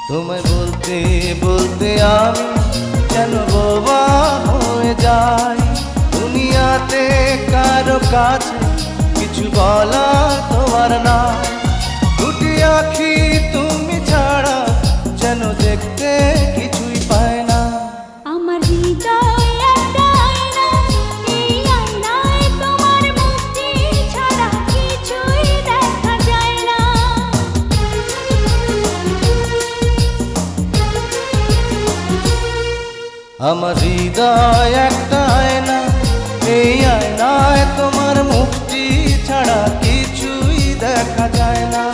তোমায় বলতে বলতে আমি যেন বোবা হয়ে যাই। দুনিয়াতে কারো কাছে কিছু বলা তোমার না। দুটি আঁখি তুমি ছাড়া যেন দেখতে কিছুই পায় না। আমার হৃদয় একটা আয়না, এই আয়নায় তোমার মুক্তি ছাড়া কিছুই দেখা যায় না। আমার হৃদয় একটা আয়না, এই আয়নায় তোমার মুক্তি ছাড়া কিছুই দেখা যায় না।